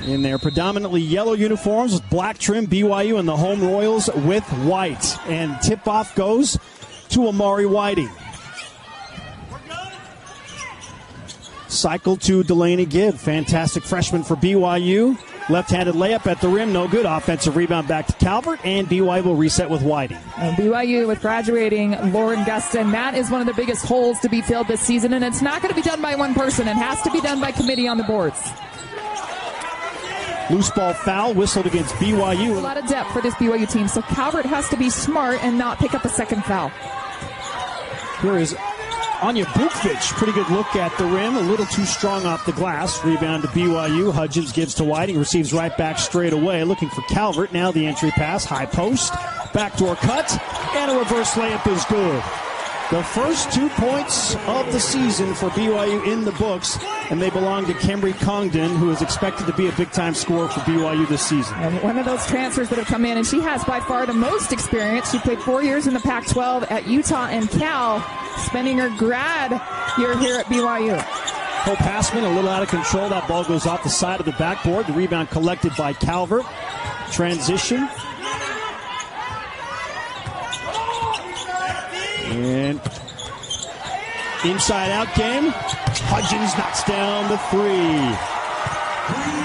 In their predominantly yellow uniforms with black trim, BYU and the home Royals with white. And tip-off goes to Amari Whiting. Cycle to Delaney Gibb. Fantastic freshman for BYU. Left-handed layup at the rim, no good. Offensive rebound back to Calvert, and BYU will reset with Whiting. And BYU with graduating Lauren Gustin. That is one of the biggest holes to be filled this season, and it's not going to be done by one person. It has to be done by committee on the boards. Loose ball foul whistled against BYU. A lot of depth for this BYU team, so Calvert has to be smart and not pick up a second foul. Here is Anya Bukvich. Pretty good look at the rim. A little too strong off the glass. Rebound to BYU. Hudgens gives to Whiting. Receives right back straight away. Looking for Calvert. Now the entry pass. High post. Backdoor cut. And a reverse layup is good. The first 2 points of the season for BYU in the books, and they belong to Kemery Congdon, who is expected to be a big-time scorer for BYU this season. And one of those transfers that have come in, and she has by far the most experience. She played 4 years in the Pac-12 at Utah and Cal, spending her grad year here at BYU. Hope Hassman a little out of control. That ball goes off the side of the backboard. The rebound collected by Calvert. Transition. And inside-out game. Hudgens knocks down the three.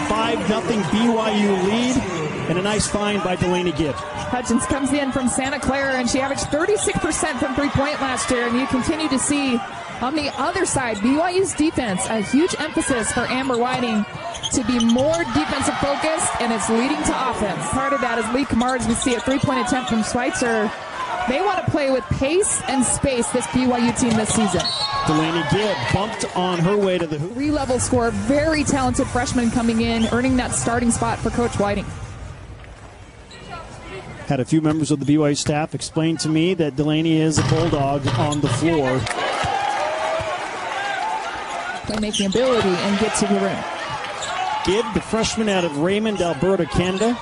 5-0 BYU lead, and a nice find by Delaney Gibb. Hudgens comes in from Santa Clara, and she averaged 36% from three-point last year, and you continue to see on the other side, BYU's defense, a huge emphasis for Amber Whiting to be more defensive focused, and it's leading to offense. Part of that is Lee Kamara, as we see a three-point attempt from Schweitzer. They want to play with pace and space, this BYU team this season. Delaney Gibb bumped on her way to the hoop. Three-level scorer, very talented freshman coming in, earning that starting spot for Coach Whiting. Had a few members of the BYU staff explain to me that Delaney is a bulldog on the floor. Playmaking ability and get to the rim. Gibb, the freshman out of Raymond, Alberta, Canada,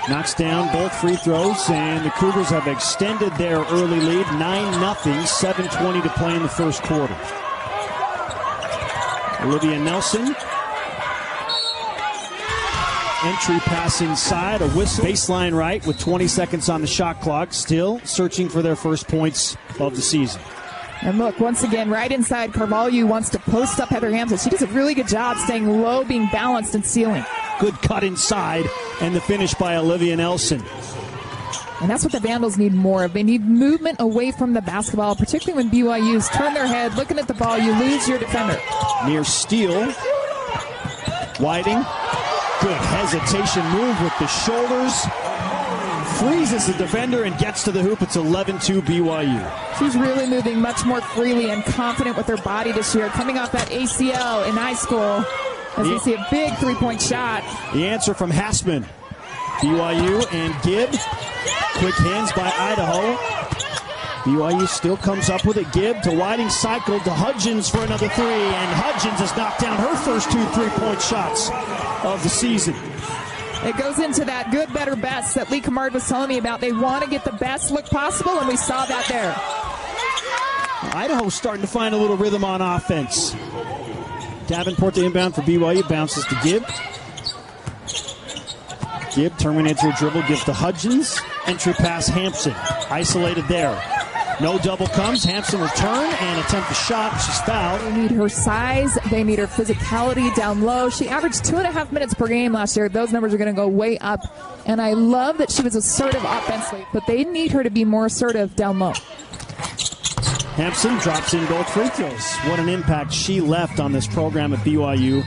knocks down both free throws, and the Cougars have extended their early lead, 9-0, 7:20 to play in the first quarter. Olivia Nelson. Entry pass inside, a whistle. Baseline right with 20 seconds on the shot clock, still searching for their first points of the season. And look, once again, right inside, Carvalho wants to post up Heather Hamson. She does a really good job staying low, being balanced and sealing. Good cut inside, and the finish by Olivia Nelson. And that's what the Vandals need more of. They need movement away from the basketball, particularly when BYU's turn their head, looking at the ball, you lose your defender. Near steal. Whiting. Good hesitation move with the shoulders. Freezes the defender and gets to the hoop. It's 11-2 BYU. She's really moving much more freely and confident with her body this year, coming off that ACL in high school. As we see a big three-point shot. The answer from Hassman. BYU and Gibb. Quick hands by Idaho. BYU still comes up with it. Gibb to Whiting, cycle to Hudgens for another three. And Hudgens has knocked down her first two three-point shots of the season. It goes into that good, better, best that Lee Kamard was telling me about. They want to get the best look possible, and we saw that there. Idaho's starting to find a little rhythm on offense. Davenport the inbound for BYU, bounces to Gibb. Gibb terminates her dribble, gives to Hudgens. Entry pass, Hamson. Isolated there. No double comes. Hamson will turn and attempt the shot. She's fouled. They need her size. They need her physicality down low. She averaged 2.5 minutes per game last year. Those numbers are going to go way up. And I love that she was assertive offensively, but they need her to be more assertive down low. Hampson drops in both free throws. What an impact she left on this program at BYU.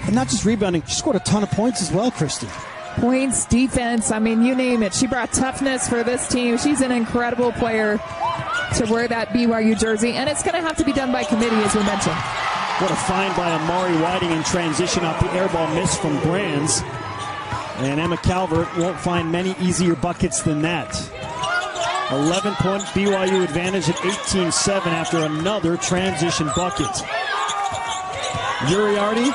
And not just rebounding, she scored a ton of points as well, Christy. Points, defense, I mean, you name it. She brought toughness for this team. She's an incredible player to wear that BYU jersey, and it's going to have to be done by committee, as we mentioned. What a find by Amari Whiting in transition off the airball miss from Brands. And Emma Calvert won't find many easier buckets than that. 11-point BYU advantage at 18-7 after another transition bucket. Uriarty,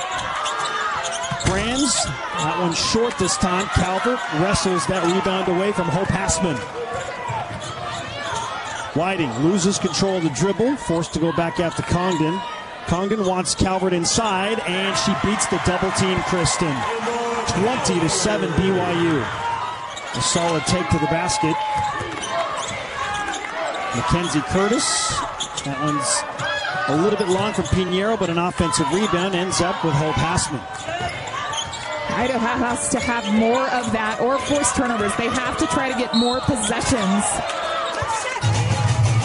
Brands, that one short this time. Calvert wrestles that rebound away from Hope Hassman. Whiting loses control of the dribble, forced to go back after Congdon. Congdon wants Calvert inside, and she beats the double team, Kristen. 20-7 BYU. A solid take to the basket. Mackenzie Curtis. That one's a little bit long from Pinheiro, but an offensive rebound ends up with Hope Hassman. Idaho has to have more of that or force turnovers. They have to try to get more possessions.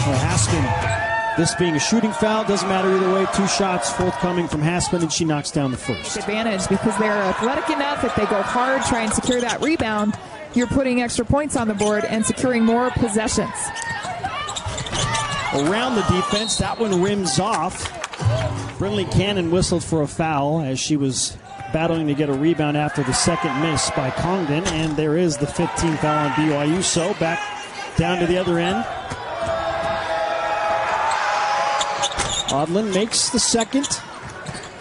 Well, Hassman, this being a shooting foul, doesn't matter either way. 2 shots forthcoming from Hassman, and she knocks down the first. Advantage because they're athletic enough. If they go hard, try and secure that rebound, you're putting extra points on the board and securing more possessions. Around the defense, that one rims off. Brinley Cannon whistled for a foul as she was battling to get a rebound after the second miss by Congdon, and there is the 15th foul on BYU. So back down to the other end. Odlin makes the second.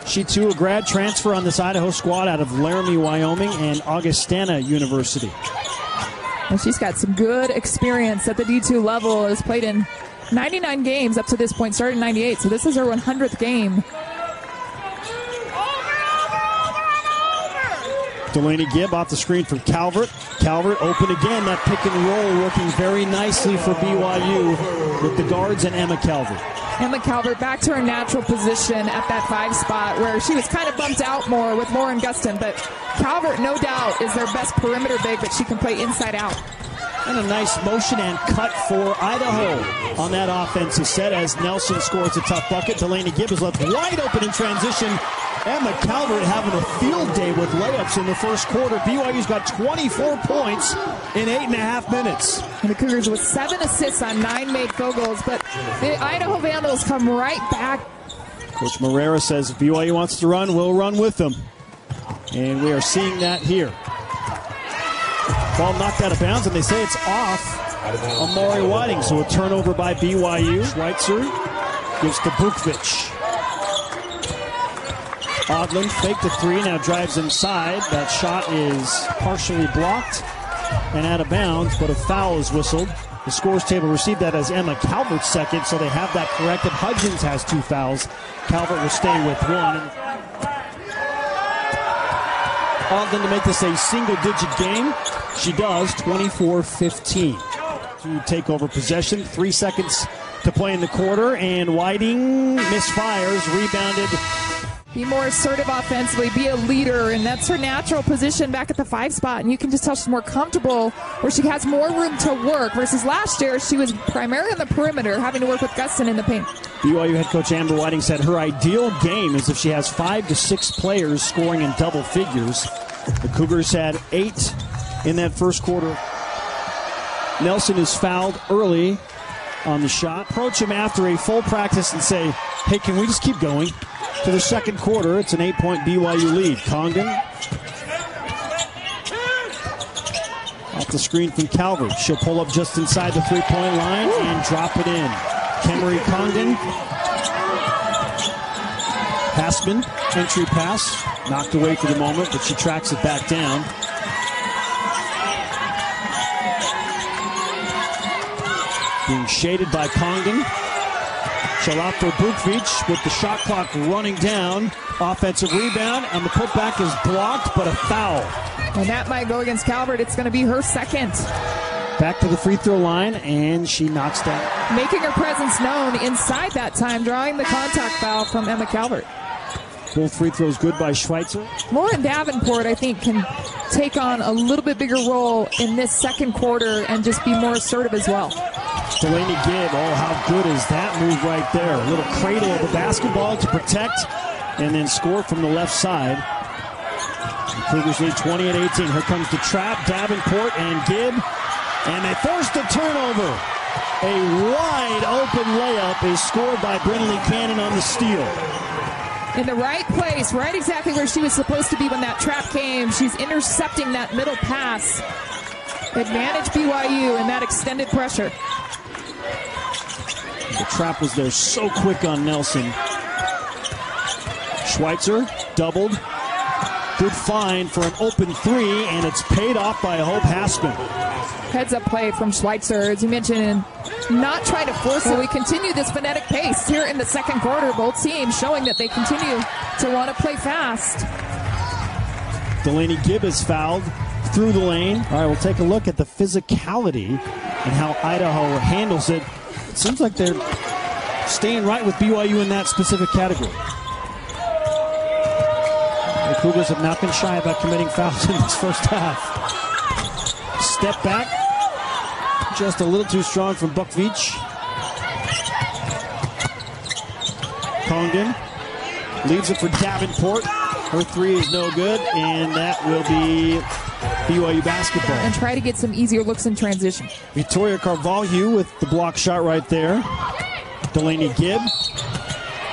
She too a grad transfer on this Idaho squad out of Laramie, Wyoming, and Augustana University. And she's got some good experience at the D2 level. Has played in 99 games up to this point, started in 98, so this is her 100th game. Delaney Gibb off the screen from Calvert. Calvert open again. That pick and roll working very nicely for BYU with the guards and Emma Calvert. Emma Calvert back to her natural position at that 5 spot where she was kind of bumped out more with Lauren Gustin, but Calvert, no doubt, is their best perimeter big, but she can play inside out. And a nice motion and cut for Idaho on that offensive set as Nelson scores a tough bucket. Delaney Gibb is left wide open in transition. Emma Calvert having a field day with layups in the first quarter. BYU's got 24 points in 8.5 minutes. And the Cougars with 7 assists on 9 made field goals, but the Idaho Vandals come right back. Coach Morera says if BYU wants to run, we'll run with them. And we are seeing that here. Ball knocked out of bounds, and they say it's off Amari Whiting. So a turnover by BYU. Schweitzer gives to Bukvich. Odlin faked the 3, now drives inside. That shot is partially blocked and out of bounds, but a foul is whistled. The scores table received that as Emma Calvert's second, so they have that corrected. Hudgens has 2 fouls. Calvert will stay with 1. Odlin to make this a single-digit game. She does, 24-15. To take over possession, 3 seconds to play in the quarter, and Whiting misfires, rebounded. Be more assertive offensively, be a leader, and that's her natural position back at the 5 spot. And you can just tell she's more comfortable where she has more room to work versus last year she was primarily on the perimeter having to work with Gustin in the paint. BYU head coach Amber Whiting said her ideal game is if she has 5 to 6 players scoring in double figures. The Cougars had 8 in that first quarter. Nelson is fouled early on the shot. Approach him after a full practice and say, hey, can we just keep going? To the second quarter, it's an 8-point BYU lead. Congdon off the screen from Calvert. She'll pull up just inside the 3-point line and drop it in. Kemery Congdon. Hassman, entry pass. Knocked away for the moment, but she tracks it back down. Being shaded by Congdon. She'll out for Bukvich with the shot clock running down. Offensive rebound, and the putback is blocked, but a foul. And that might go against Calvert. It's going to be her second. Back to the free throw line, and she knocks down. Making her presence known inside that time, drawing the contact foul from Emma Calvert. Both free throws good by Schweitzer. Lauren Davenport, I think, can take on a little bit bigger role in this second quarter and just be more assertive as well. Delaney Gibb, oh, how good is that move right there. A little cradle of the basketball to protect and then score from the left side. The Cougars lead 20-18. Here comes the trap, Davenport and Gibb, and they forced a turnover. A wide open layup is scored by Brinley Cannon on the steal. In the right place, right exactly where she was supposed to be when that trap came. She's intercepting that middle pass. Advantage BYU in that extended pressure. The trap was there so quick on Nelson. Schweitzer doubled. Good find for an open 3, and it's paid off by Hope Hassman. Heads-up play from Schweitzer, as you mentioned, and not trying to force it. We continue this phonetic pace here in the second quarter. Both teams showing that they continue to want to play fast. Delaney Gibb is fouled through the lane. All right, we'll take a look at the physicality and how Idaho handles it. It seems like they're staying right with BYU in that specific category. The Cougars have not been shy about committing fouls in this first half. Step back, just a little too strong from Bukvich. Congdon leaves it for Davenport. Her three is no good, and that will be BYU basketball. And try to get some easier looks in transition. Victoria Carvalho with the block shot right there. Delaney Gibb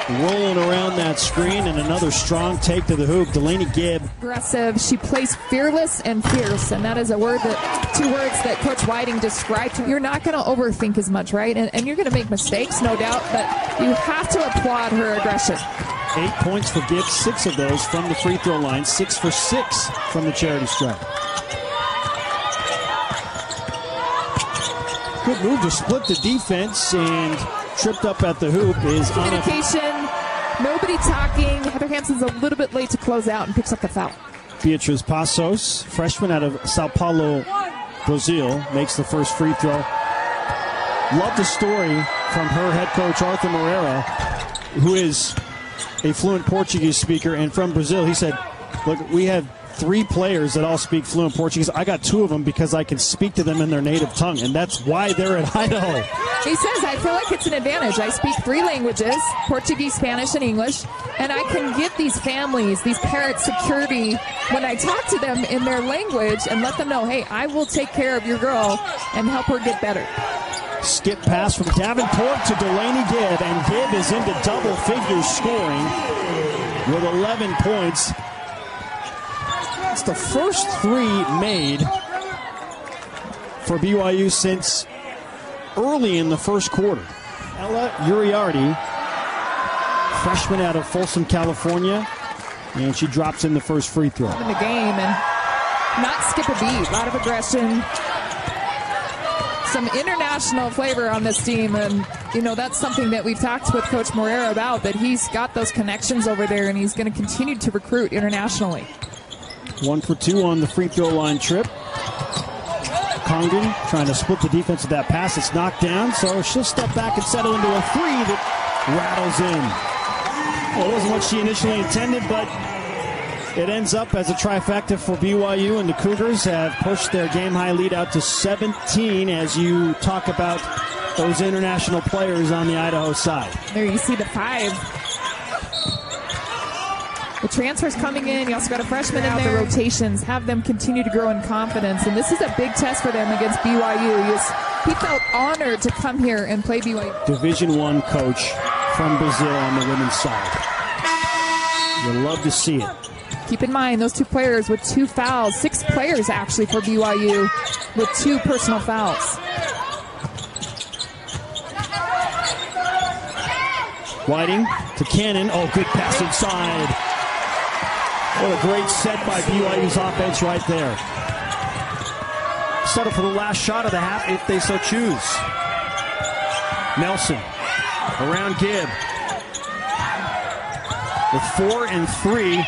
rolling around that screen, and another strong take to the hoop. Delaney Gibb. Aggressive. She plays fearless and fierce, and that is two words that Coach Whiting described to her. You're not going to overthink as much, right? And you're going to make mistakes, no doubt, but you have to applaud her aggression. 8 points for Gibbs, 6 of those from the free throw line, 6 for 6 from the charity stripe. Good move to split the defense, and tripped up at the hoop is communication. Nobody talking. Heather Hamson's a little bit late to close out and picks up the foul. Beatriz Passos, freshman out of Sao Paulo, Brazil, makes the first free throw. Love the story from her head coach, Arthur Moreira, who is a fluent Portuguese speaker, and from Brazil. He said, look, we have 3 players that all speak fluent Portuguese. I got 2 of them because I can speak to them in their native tongue, and that's why they're at Idaho. He says, I feel like it's an advantage. I speak 3 languages, Portuguese, Spanish, and English, and I can give these families, these parents, security when I talk to them in their language and let them know, hey, I will take care of your girl and help her get better. Skip pass from Davenport to Delaney Gibb, and Gibb is into double figures scoring with 11 points. It's the first 3 made for BYU since early in the first quarter. Ella Uriarty, freshman out of Folsom, California, and she drops in the first free throw. In the game and not skip a beat. A lot of aggression. Some international flavor on this team, and that's something that we've talked with Coach Moreira about, that he's got those connections over there and he's going to continue to recruit internationally. 1 for 2 on the free throw line trip. Congdon trying to split the defense with that pass. It's knocked down, so she'll step back and settle into a 3 that rattles in. Well, it wasn't what she initially intended, but it ends up as a trifecta for BYU, and the Cougars have pushed their game-high lead out to 17 as you talk about those international players on the Idaho side. There you see the 5. The transfers coming in. You also got a freshman in there. The rotations have them continue to grow in confidence, and this is a big test for them against BYU. He felt honored to come here and play BYU. Division I coach from Brazil on the women's side. You'll love to see it. Keep in mind, those 2 players with 2 fouls. 6 players, actually, for BYU with 2 personal fouls. Whiting to Cannon. Oh, good pass inside. What a great set by BYU's offense right there. Settle for the last shot of the half if they so choose. Nelson around Gibb. With 4 and 3.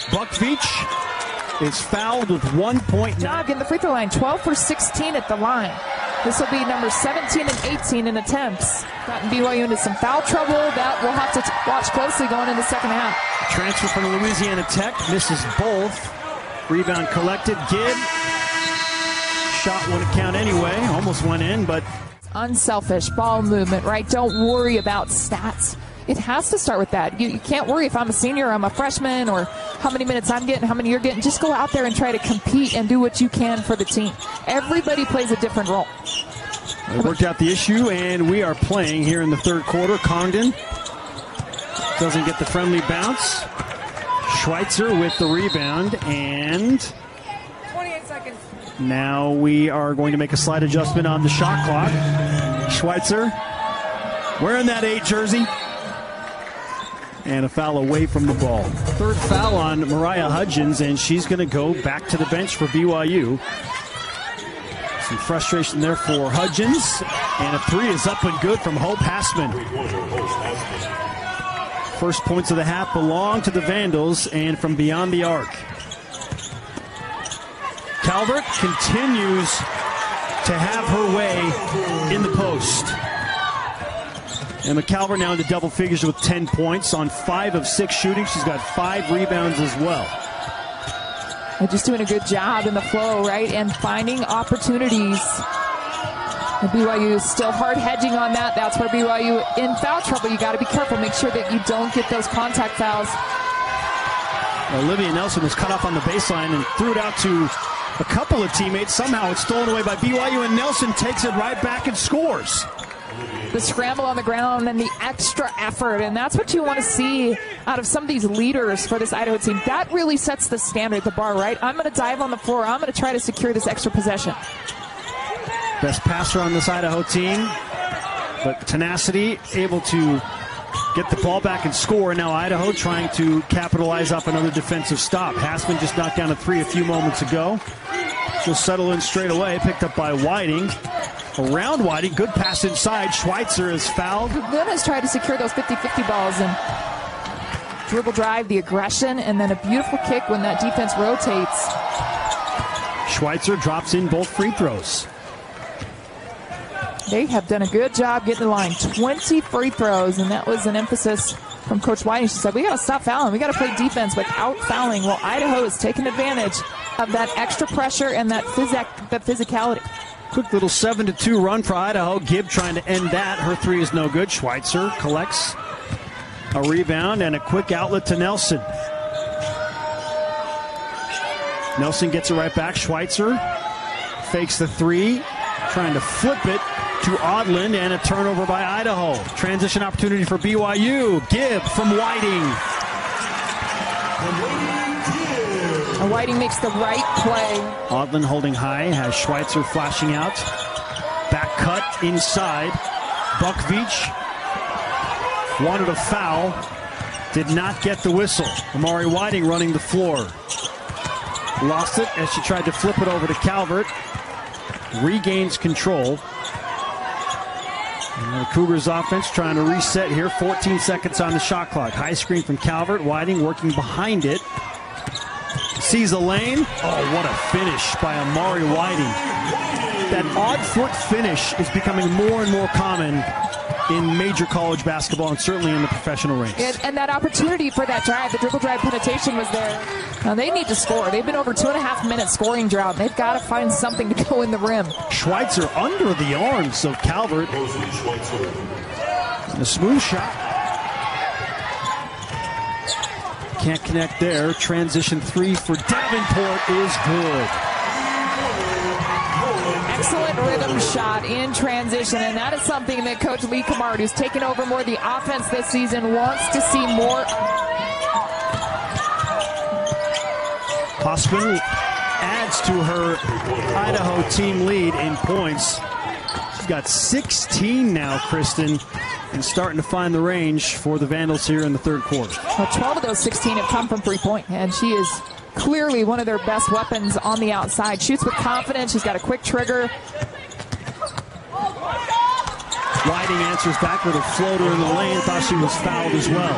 Bukvich is fouled with 1 point. Dog in the free throw line, 12 for 16 at the line. This will be number 17 and 18 in attempts. Gotten BYU into some foul trouble that we'll have to watch closely going in the second half. Transfer from Louisiana Tech, misses both. Rebound collected. Gibb. Shot wouldn't count anyway. Almost went in, but unselfish ball movement, right? Don't worry about stats. It has to start with that. You can't worry if I'm a senior, I'm a freshman, or how many minutes I'm getting, how many you're getting. Just go out there and try to compete and do what you can for the team. Everybody plays a different role. They worked out the issue, and we are playing here in the third quarter. Congdon doesn't get the friendly bounce. Schweitzer with the rebound, and 28 seconds. Now we are going to make a slight adjustment on the shot clock. Schweitzer wearing that 8 jersey. And a foul away from the ball. Third foul on Mariah Hudgens, and she's going to go back to the bench for BYU. Some frustration there for Hudgens. And a 3 is up and good from Hope Hassman. First points of the half belong to the Vandals, and from beyond the arc. Calvert continues to have her way in the post. And McCalvert now into double figures with 10 points on 5 of 6 shooting. She's got 5 rebounds as well. They're just doing a good job in the flow, right? And finding opportunities. And BYU is still hard hedging on that. That's where BYU in foul trouble. You got to be careful. Make sure that you don't get those contact fouls. Olivia Nelson was cut off on the baseline and threw it out to a couple of teammates. Somehow it's stolen away by BYU, and Nelson takes it right back and scores. The scramble on the ground and the extra effort, and that's what you want to see out of some of these leaders for this Idaho team. That really sets the standard, the bar, right? I'm going to dive on the floor. I'm going to try to secure this extra possession. Best passer on this Idaho team, but tenacity, able to get the ball back and score. Now Idaho trying to capitalize off another defensive stop. Hassman just knocked down a 3 a few moments ago. She'll settle in straight away, picked up by Whiting. Around Whiting, good pass inside. Schweitzer is fouled. Lynn has tried to secure those 50-50 balls, and dribble drive, the aggression, and then a beautiful kick when that defense rotates. Schweitzer drops in both free throws. They have done a good job getting the line. 20 free throws, and that was an emphasis from Coach Whiting. She said, we got to stop fouling. We got to play defense without fouling. Well, Idaho is taking advantage of that extra pressure and that physicality. Quick little 7-2 run for Idaho. Gibb trying to end that. Her 3 is no good. Schweitzer collects a rebound and a quick outlet to Nelson. Nelson gets it right back. Schweitzer fakes the 3, trying to flip it to Odland, and a turnover by Idaho. Transition opportunity for BYU. Gibb from Whiting. And Whiting makes the right play. Odland holding high, has Schweitzer flashing out. Back cut inside. Bukvich wanted a foul. Did not get the whistle. Amari Whiting running the floor. Lost it as she tried to flip it over to Calvert. Regains control. And the Cougars offense trying to reset here. 14 seconds on the shot clock. High screen from Calvert. Whiting working behind it. Sees a lane. Oh, what a finish by Amari Whiting. That odd foot finish is becoming more and more common in major college basketball and certainly in the professional ranks. And that opportunity for that drive, the dribble drive penetration was there. Now they need to score. They've been over 2.5 minutes scoring drought. They've got to find something to go in the rim. Schweitzer under the arms of Calvert. And a smooth shot. Can't connect there. Transition 3 for Davenport is good. Excellent rhythm shot in transition, and that is something that Coach Lee Kamard, who's taken over more of the offense this season, wants to see more. Hossman adds to her Idaho team lead in points. She's got 16 now, Kristen, and starting to find the range for the Vandals here in the third quarter. Well, 12 of those 16 have come from three-point, and she is clearly one of their best weapons on the outside. Shoots with confidence. She's got a quick trigger. Whiting answers back with a floater in the lane. Thought she was fouled as well.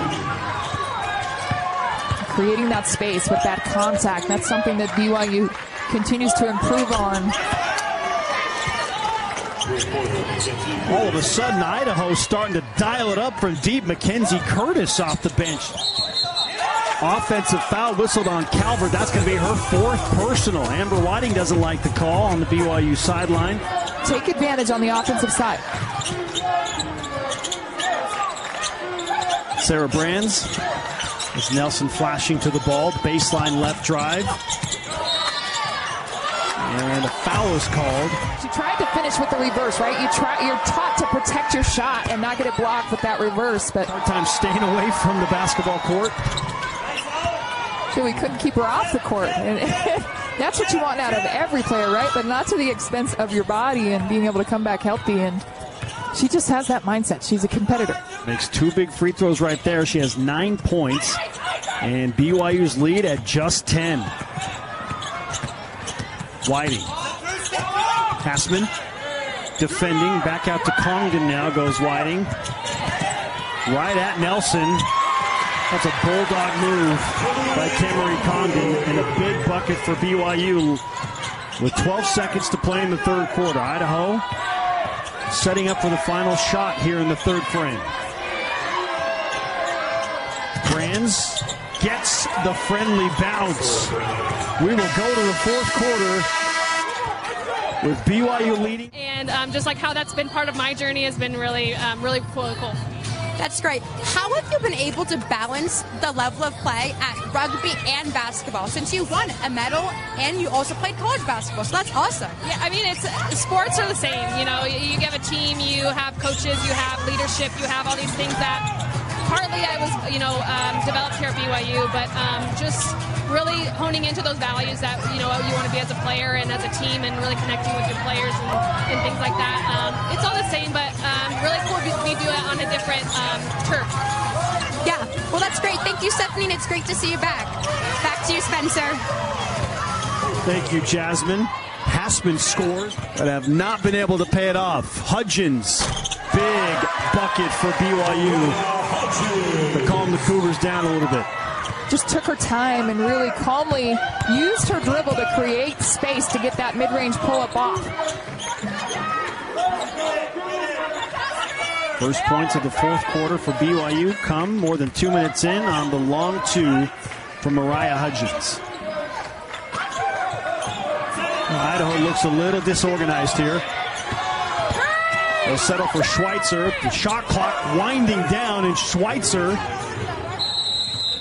Creating that space with that contact. That's something that BYU continues to improve on. All of a sudden, Idaho starting to dial it up from deep. Mackenzie Curtis off the bench. Offensive foul whistled on Calvert. That's going to be her 4th personal. Amber Whiting doesn't like the call on the BYU sideline. Take advantage on the offensive side. Sarah Brands. As Nelson flashing to the ball. Baseline left drive. And a foul is called. She tried to finish with the reverse, right? You're taught to protect your shot and not get it blocked with that reverse. But hard time staying away from the basketball court. We couldn't keep her off the court. And that's what you want out of every player, right? But not to the expense of your body and being able to come back healthy. And she just has that mindset. She's a competitor. Makes 2 big free throws right there. She has 9 points. And BYU's lead at just 10. Whiting. Hassman defending. Back out to Congdon now goes Whiting. Right at Nelson. That's a bulldog move by Kemery Congdon, and a big bucket for BYU. with 12 seconds to play in the third quarter. Idaho setting up for the final shot here in the third frame. Brands gets the friendly bounce. We will go to the fourth quarter with BYU leading. And just like how that's been part of my journey has been really cool. That's great. How have you been able to balance the level of play at rugby and basketball, since you won a medal and you also played college basketball? So that's awesome. Yeah, I mean, sports are the same. You know, you have a team, you have coaches, you have leadership, you have all these things that partly I was, developed here at BYU, but just really honing into those values that, you want to be as a player and as a team, and really connecting with your players and things like that. It's all the same, but really cool we do it on a different turf. Yeah, well, that's great. Thank you, Stephanie, and it's great to see you back. Back to you, Spencer. Thank you, Jasmine. Hassman scores, but have not been able to pay it off. Hudgens, big bucket for BYU to calm the Cougars down a little bit. Just took her time and really calmly used her dribble to create space to get that mid-range pull-up off. First points of the fourth quarter for BYU come more than 2 minutes in on the long two from Mariah Hudgens. Idaho looks a little disorganized here. They'll settle for Schweitzer. The shot clock winding down, and Schweitzer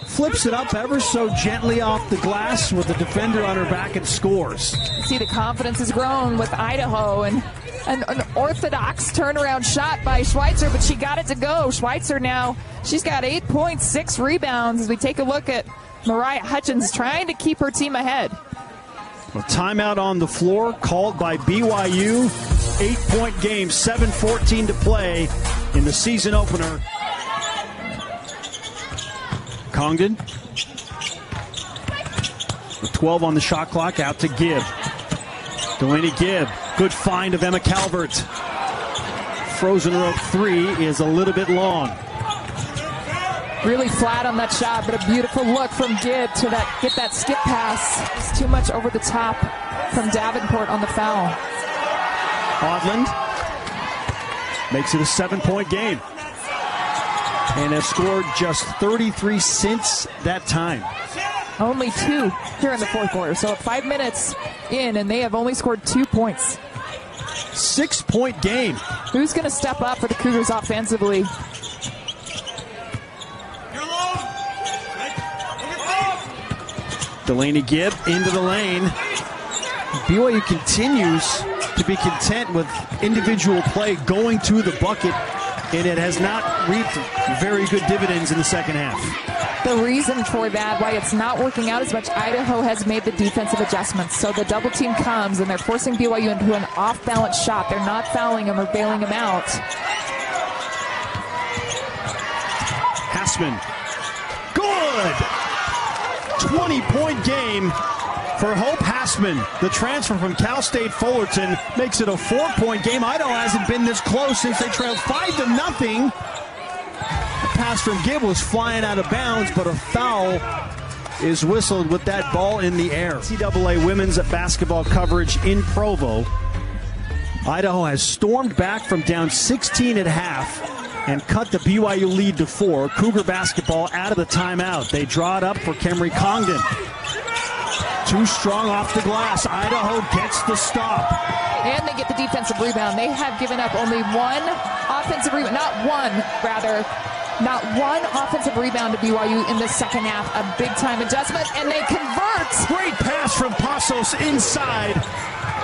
flips it up ever so gently off the glass with the defender on her back and scores. See, the confidence has grown with Idaho, and an orthodox turnaround shot by Schweitzer, but she got it to go. Schweitzer now, she's got 8 points, 6 rebounds as we take a look at Mariah Hutchins trying to keep her team ahead. A timeout on the floor called by BYU. 8-point game, 7:14 to play in the season opener. Congdon with 12 on the shot clock, out to Gibb. Delaney Gibb, good find of Emma Calvert. Frozen rope three is a little bit long. Really flat on that shot, but a beautiful look from Gibb to get that skip pass. It's too much over the top from Davenport on the foul. Odland makes it a 7-point game and has scored just 33 since that time. Only 2 here in the fourth quarter, so 5 minutes in, and they have only scored 2 points. 6-point game. Who's going to step up for the Cougars offensively? Delaney Gibb into the lane. BYU continues to be content with individual play going to the bucket, and it has not reaped very good dividends in the second half. The reason for that, why it's not working out as much, Idaho has made the defensive adjustments. So the double team comes, and they're forcing BYU into an off-balance shot. They're not fouling him or bailing him out. Hassman. Good! 20-point game for Hope Hassman. The transfer from Cal State Fullerton makes it a 4-point game. Idaho hasn't been this close since they trailed 5-0. The pass from Gibb was flying out of bounds, but a foul is whistled with that ball in the air. NCAA women's basketball coverage in Provo. Idaho has stormed back from down 16 at half and cut the BYU lead to 4. Cougar basketball out of the timeout. They draw it up for Kemery Congdon. Too strong off the glass. Idaho gets the stop. And they get the defensive rebound. They have given up only one offensive rebound. Not one offensive rebound to BYU in the second half. A big-time adjustment, and they convert. Great pass from Passos inside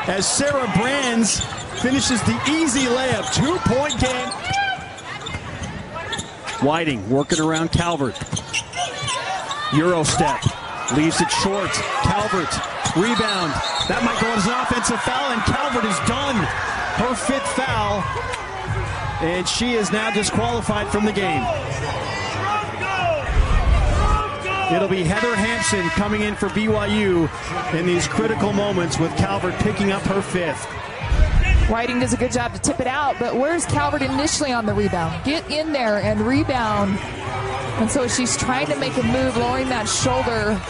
as Sarah Brands finishes the easy layup. 2-point game. Whiting working around Calvert. Euro step. Leaves it short. Calvert. Rebound. That might go as an offensive foul, and Calvert is done. Her 5th foul. And she is now disqualified from the game. It'll be Heather Hamson coming in for BYU in these critical moments, with Calvert picking up her 5th. Whiting does a good job to tip it out, but where's Calvert initially on the rebound? Get in there and rebound. And so she's trying to make a move, lowering that shoulder.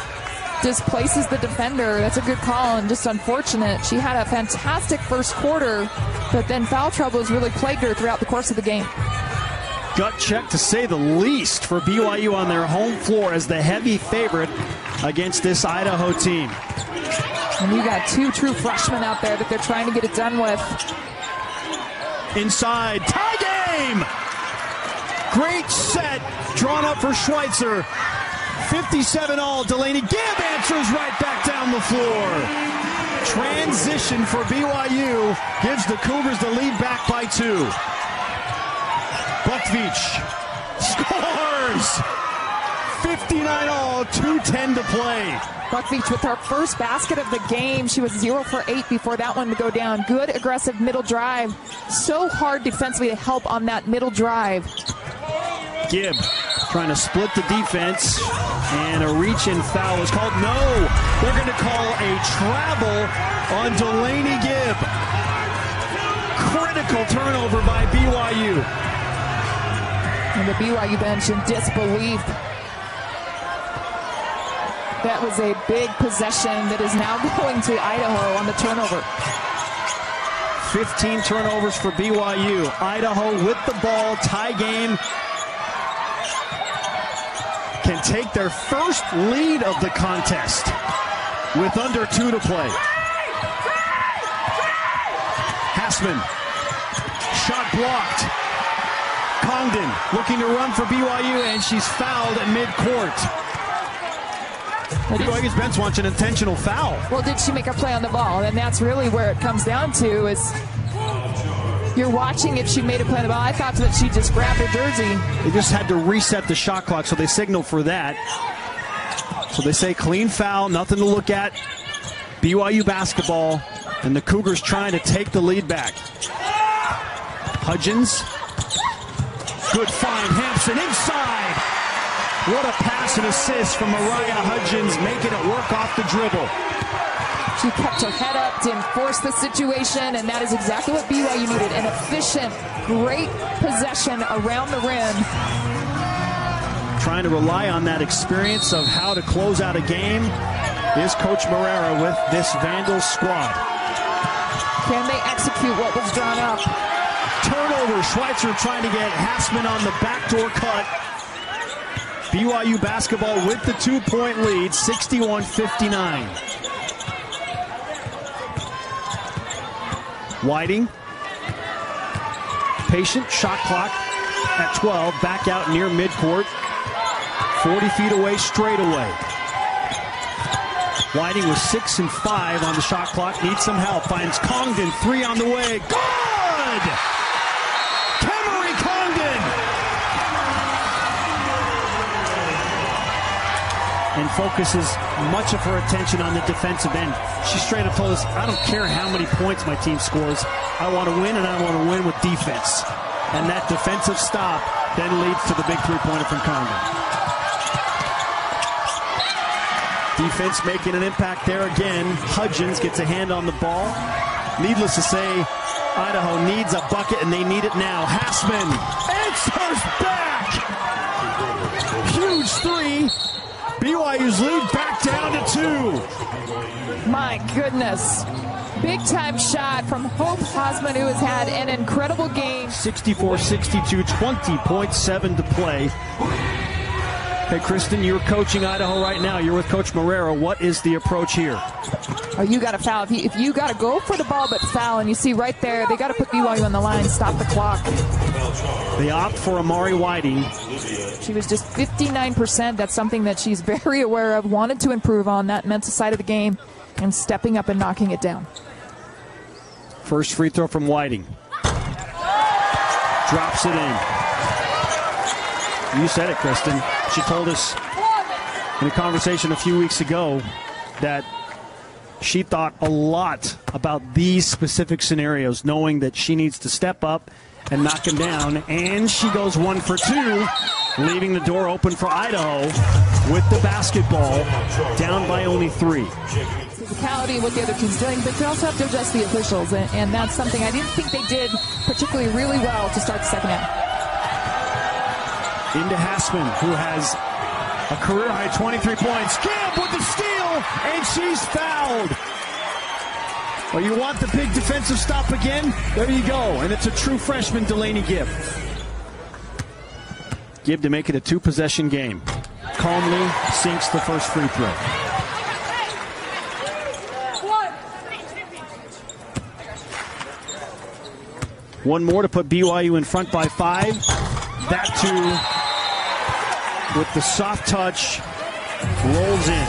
displaces the defender. That's a good call and just unfortunate. She had a fantastic first quarter, but then foul trouble has really plagued her throughout the course of the game. Gut check, to say the least, for BYU on their home floor as the heavy favorite against this Idaho team. And you got two true freshmen out there that they're trying to get it done with. Inside, tie game! Great set drawn up for Schweitzer. 57-all, Delaney Gibb answers right back down the floor. Transition for BYU gives the Cougars the lead back by 2. Buckvich scores! 59-all, 2:10 to play. Buckvich with her first basket of the game. She was 0 for 8 before that one to go down. Good aggressive middle drive. So hard defensively to help on that middle drive. Gibb trying to split the defense, and a reach-in foul is called. No, they're going to call a travel on Delaney Gibb. Critical turnover by BYU. And the BYU bench in disbelief. That was a big possession that is now going to Idaho on the turnover. 15 turnovers for BYU. Idaho with the ball, tie game. Can take their first lead of the contest with under 2 to play. Hassman, shot blocked. Congdon looking to run for BYU, and she's fouled at midcourt. BYU's bench wants an intentional foul. Well, did she make a play on the ball? And that's really where it comes down to, is you're watching if she made a play on the ball. I thought that she just grabbed her jersey. They just had to reset the shot clock, so they signaled for that. So they say clean foul, nothing to look at. BYU basketball, and the Cougars trying to take the lead back. Hudgens. Good find, Hamson inside. What a pass and assist from Mariah Hudgens, making it work off the dribble. She kept her head up, didn't force the situation, and that is exactly what BYU needed. An efficient, great possession around the rim. Trying to rely on that experience of how to close out a game is Coach Marrera with this Vandals squad. Can they execute what was drawn up? Turnover, Schweitzer trying to get Hassman on the backdoor cut. BYU basketball with the 2-point lead, 61-59. Whiting, patient, shot clock at 12, back out near midcourt, 40 feet away, straight away. Whiting was 6 and 5 on the shot clock, needs some help, finds Congdon, 3 on the way, good! Kemery Congdon! And focuses much of her attention on the defensive end. She straight up told us, I don't care how many points my team scores. I want to win, and I want to win with defense. And that defensive stop then leads to the big three-pointer from Congdon. Defense making an impact there again. Hudgens gets a hand on the ball. Needless to say, Idaho needs a bucket, and they need it now. Hassman answers back. Huge three. BYU's lead back down to 2. My goodness. Big time shot from Hope Hassman, who has had an incredible game. 64-62, 20.7 to play. Hey, Kristen, you're coaching Idaho right now. You're with Coach Marrera. What is the approach here? Oh, you got to foul. If you got to go for the ball but foul, and you see right there, they got to put BYU on the line, stop the clock. They opt for Amari Whiting. She was just 59%. That's something that she's very aware of, wanted to improve on that mental side of the game, and stepping up and knocking it down. First free throw from Whiting. Drops it in. You said it, Kristen. She told us in a conversation a few weeks ago that she thought a lot about these specific scenarios, knowing that she needs to step up and knock him down. And she goes 1 for 2, leaving the door open for Idaho with the basketball, down by only 3. Physicality, what the other team's doing, but you also have to adjust the officials, and that's something I didn't think they did particularly really well to start the second half. Into Hassman, who has a career-high 23 points. Gibb with the steal, and she's fouled. Well, you want the big defensive stop again? There you go. And it's a true freshman, Delaney Gibb. Gibb to make it a 2-possession game. Calmly sinks the first free throw. One more to put BYU in front by 5. That too, with the soft touch, rolls in.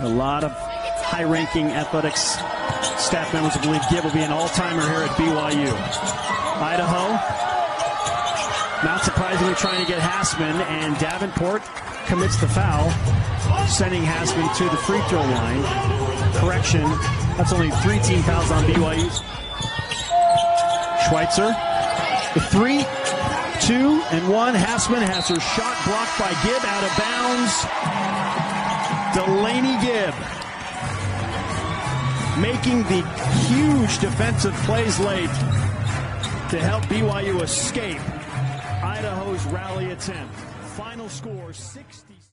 A lot of high-ranking athletics staff members believe Gibb will be an all-timer here at BYU. Idaho, not surprisingly trying to get Hassman, and Davenport commits the foul, sending Hassman to the free throw line. Correction, that's only 3 team fouls on BYU's. Schweitzer, the 3, 2, and 1. Hassman has her shot blocked by Gibb, out of bounds. Delaney Gibb making the huge defensive plays late to help BYU escape Idaho's rally attempt. Final score 60.